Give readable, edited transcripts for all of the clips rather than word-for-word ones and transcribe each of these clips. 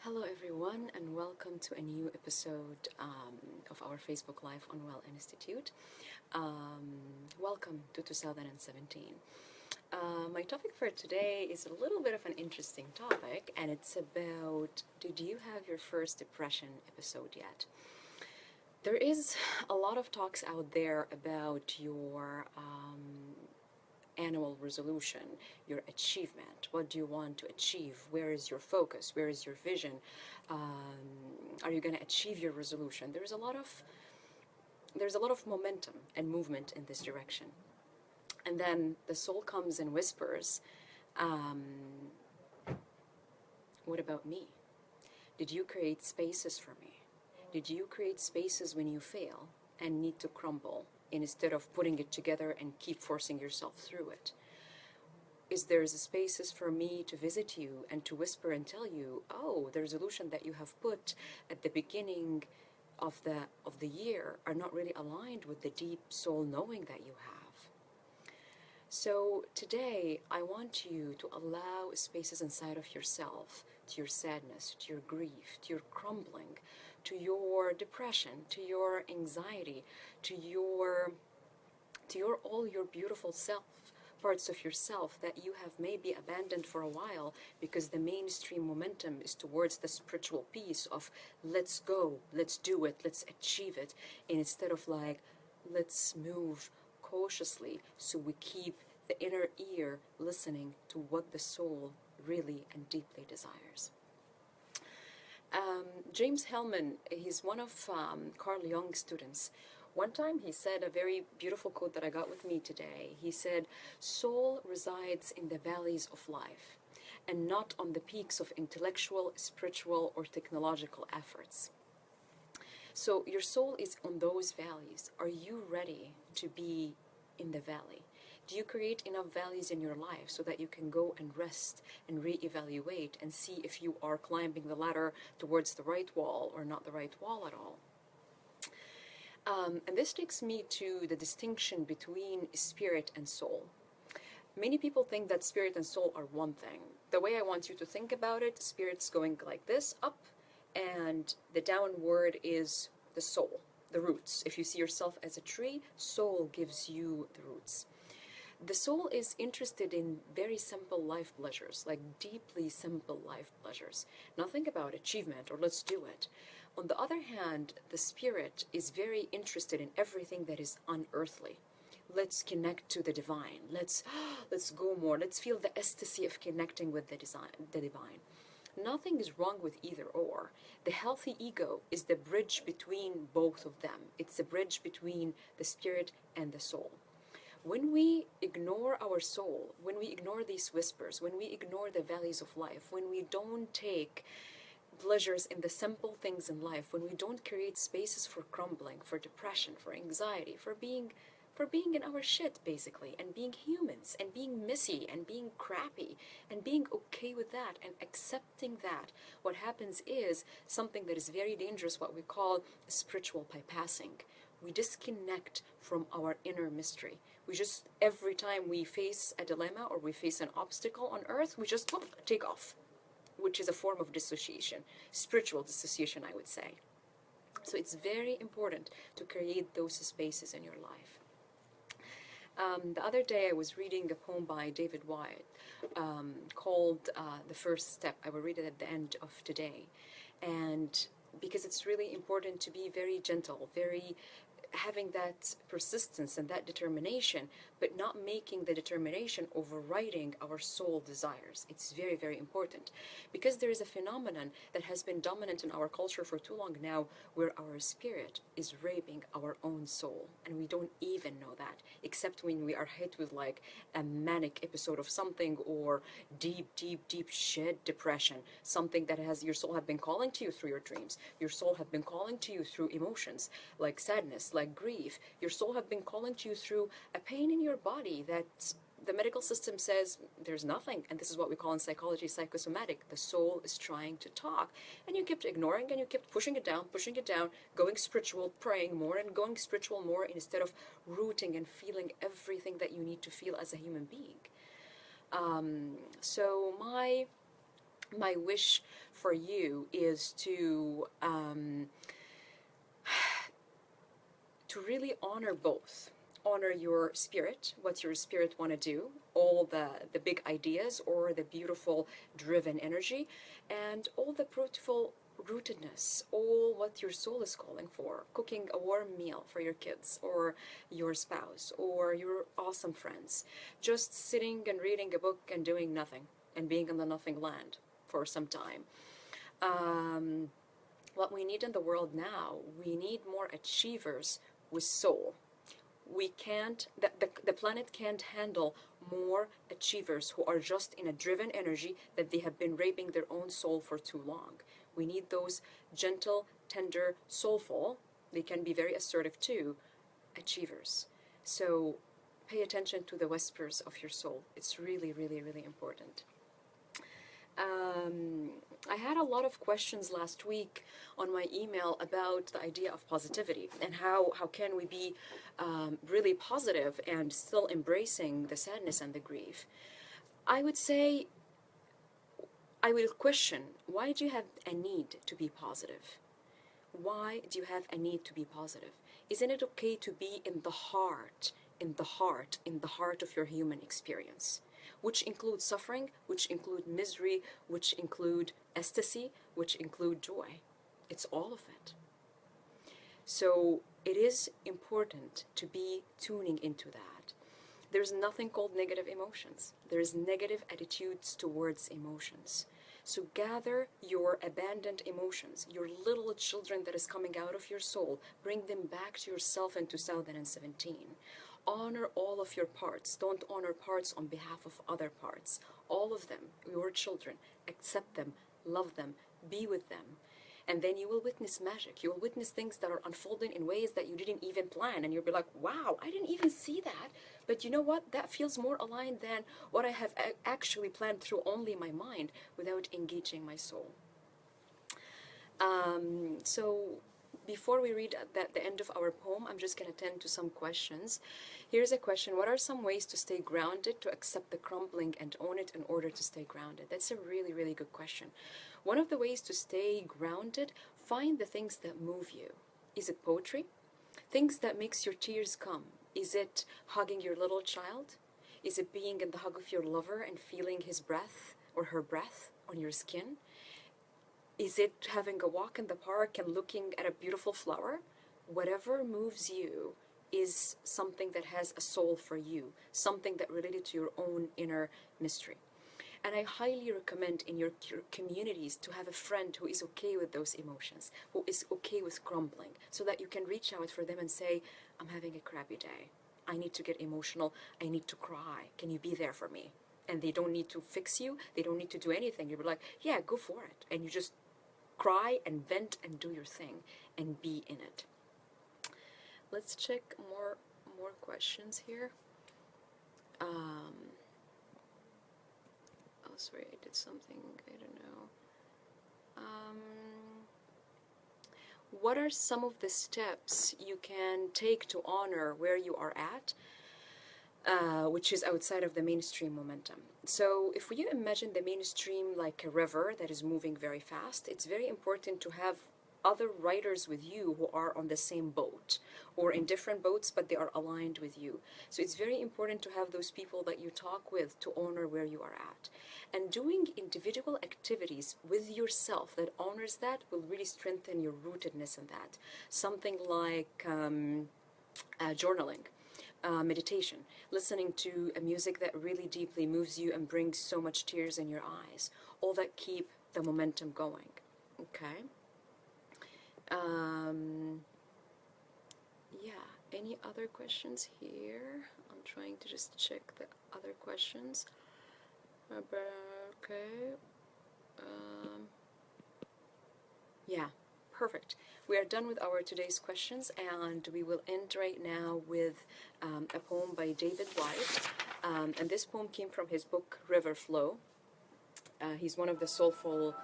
Hello everyone and welcome to a new episode of our Facebook Live on Well Institute. Welcome to 2017. My topic for today is a little bit of an interesting topic, and it's about, did you have your first depression episode yet? There is a lot of talks out there about your annual resolution, your achievement. What do you want to achieve? Where is your focus? Where is your vision? Are you going to achieve your resolution? There's a lot of momentum and movement in this direction. And then the soul comes and whispers, what about me? Did you create spaces for me? Did you create spaces when you fail and need to crumble, instead of putting it together and keep forcing yourself through it? Is there spaces for me to visit you and to whisper and tell you, oh, the resolution that you have put at the beginning of the year are not really aligned with the deep soul knowing that you have? So today I want you to allow spaces inside of yourself, to your sadness, to your grief, to your crumbling, to your depression, to your anxiety, to your all your beautiful parts of yourself that you have maybe abandoned for a while because the mainstream momentum is towards the spiritual piece of let's go, let's do it, let's achieve it, and instead of like let's move cautiously so we keep the inner ear listening to what the soul really and deeply desires. James Hellman, he's one of Carl Jung's students. One time he said a very beautiful quote that I got with me today. He said, soul resides in the valleys of life and not on the peaks of intellectual, spiritual, or technological efforts. So your soul is on those valleys. Are you ready to be in the valley? Do you create enough valleys in your life so that you can go and rest and reevaluate and see if you are climbing the ladder towards the right wall or not the right wall at all? And this takes me to the distinction between spirit and soul. Many people think that spirit and soul are one thing. The way I want you to think about it, spirit's going like this, up, and the downward is the soul, the roots. If you see yourself as a tree, soul gives you the roots. The soul is interested in very simple life pleasures, like deeply simple life pleasures. Nothing about achievement or let's do it. On the other hand, the spirit is very interested in everything that is unearthly. Let's connect to the divine. Let's go more. Let's feel the ecstasy of connecting with the divine. Nothing is wrong with either or. The healthy ego is the bridge between both of them. It's the bridge between the spirit and the soul. When we ignore our soul, when we ignore these whispers, when we ignore the valleys of life, when we don't take pleasures in the simple things in life, when we don't create spaces for crumbling, for depression, for anxiety, for being in our shit basically, and being humans, and being messy, and being crappy, and being okay with that, and accepting that, what happens is something that is very dangerous, what we call spiritual bypassing. We disconnect from our inner mystery. We just, every time we face a dilemma or we face an obstacle on earth, we just take off, which is a form of dissociation, spiritual dissociation, I would say. So it's very important to create those spaces in your life. The other day I was reading a poem by David Wyatt called The First Step. I will read it at the end of today. And because it's really important to be very gentle, having that persistence and that determination, but not making the determination overriding our soul desires. It's very, very important, because there is a phenomenon that has been dominant in our culture for too long now, where our spirit is raping our own soul, and we don't even know that, except when we are hit with like a manic episode of something, or deep shit depression, something that has your soul have been calling to you through your dreams, your soul have been calling to you through emotions like sadness, like grief. Your soul have been calling to you through a pain in your body that the medical system says there's nothing, and this is what we call in psychology psychosomatic. The soul is trying to talk, and you kept ignoring, and you kept pushing it down, going spiritual, praying more, and going spiritual more, instead of rooting and feeling everything that you need to feel as a human being. So my my wish for you is to really honor both. Honor your spirit, what your spirit want to do, all the big ideas or the beautiful driven energy, and all the beautiful rootedness, all what your soul is calling for. Cooking a warm meal for your kids or your spouse or your awesome friends. Just sitting and reading a book and doing nothing and being in the nothing land for some time. Um, what we need in the world now, we need more achievers with soul. We can't, the planet can't handle more achievers who are just in a driven energy that they have been raping their own soul for too long. We need those gentle, tender, soulful, they can be very assertive too, achievers. So pay attention to the whispers of your soul. It's really, really, really important. Um, I had a lot of questions last week on my email about the idea of positivity and how can we be really positive and still embracing the sadness and the grief. I would say, I will question, why do you have a need to be positive? Why do you have a need to be positive? Isn't it okay to be in the heart, in the heart, in the heart of your human experience? Which include suffering, which include misery, which include ecstasy, which include joy. It's all of it. So it is important to be tuning into that. There's nothing called negative emotions. There's negative attitudes towards emotions. So gather your abandoned emotions, your little children that is coming out of your soul, bring them back to yourself in 2017. Honor all of your parts. Don't honor parts on behalf of other parts. All of them, your children, accept them, love them, be with them. And then you will witness magic. You will witness things that are unfolding in ways that you didn't even plan. And you'll be like, wow, I didn't even see that. But you know what? That feels more aligned than what I have actually planned through only my mind without engaging my soul. So before we read at the end of our poem, I'm just going to tend to some questions. Here's a question. What are some ways to stay grounded, to accept the crumbling and own it in order to stay grounded? That's a really, really good question. One of the ways to stay grounded, find the things that move you. Is it poetry? Things that makes your tears come. Is it hugging your little child? Is it being in the hug of your lover and feeling his breath or her breath on your skin? Is it having a walk in the park and looking at a beautiful flower? Whatever moves you is something that has a soul for you, something that related to your own inner mystery. And I highly recommend in your communities to have a friend who is okay with those emotions, who is okay with crumbling, so that you can reach out for them and say, I'm having a crappy day. I need to get emotional. I need to cry. Can you be there for me? And they don't need to fix you. They don't need to do anything. You're like, yeah, go for it. And you just cry and vent and do your thing and be in it. Let's check more questions here. Oh, sorry, I did something, I don't know. What are some of the steps you can take to honor where you are at, which is outside of the mainstream momentum? So if you imagine the mainstream like a river that is moving very fast, it's very important to have other riders with you who are on the same boat or in different boats, but they are aligned with you. So it's very important to have those people that you talk with to honor where you are at. And doing individual activities with yourself that honors that will really strengthen your rootedness in that. Something like journaling. Meditation, listening to a music that really deeply moves you and brings so much tears in your eyes, all that keep the momentum going. Okay. Yeah, any other questions here? I'm trying to just check the other questions. Okay. Yeah, perfect. We are done with our today's questions, and we will end right now with a poem by David White. And this poem came from his book River Flow. He's one of the soulful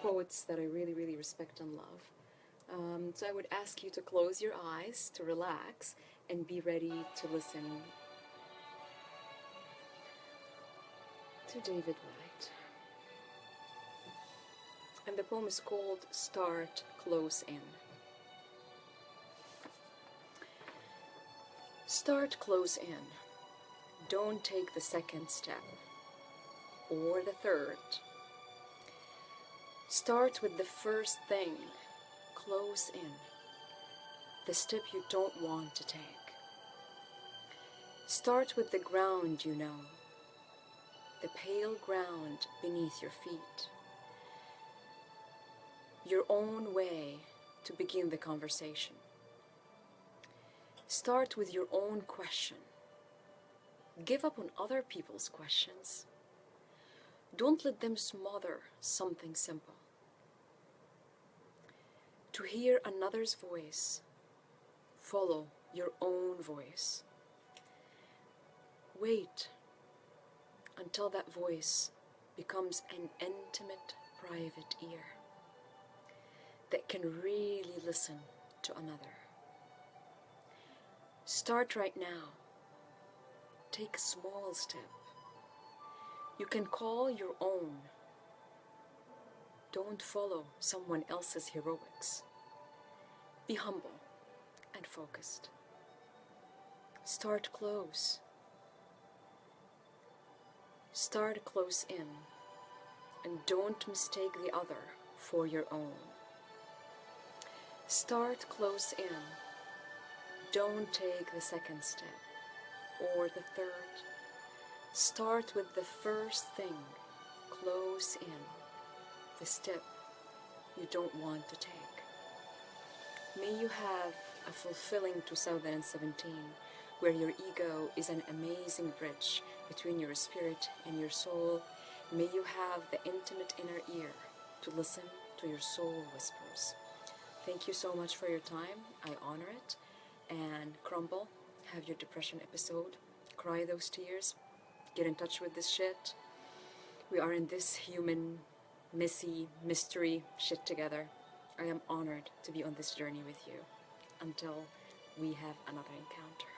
poets that I really, really respect and love. So I would ask you to close your eyes, to relax, and be ready to listen to David White. poem is called Start Close In. Start close in. Don't take the second step or the third. Start with the first thing, close in, the step you don't want to take. Start with the ground you know, the pale ground beneath your feet. Your own way to begin the conversation. Start with your own question. Give up on other people's questions. Don't let them smother something simple. To hear another's voice, follow your own voice. Wait until that voice becomes an intimate, private ear that can really listen to another. Start right now. Take a small step. You can call your own. Don't follow someone else's heroics. Be humble and focused. Start close. Start close in, and don't mistake the other for your own. Start close in. Don't take the second step or the third. Start with the first thing, close in, the step you don't want to take. May you have a fulfilling 2017 where your ego is an amazing bridge between your spirit and your soul. May you have the intimate inner ear to listen to your soul whispers. Thank you so much for your time. I honor it. And crumble, have your depression episode, cry those tears, get in touch with this shit. We are in this human, messy, mystery shit together. I am honored to be on this journey with you until we have another encounter.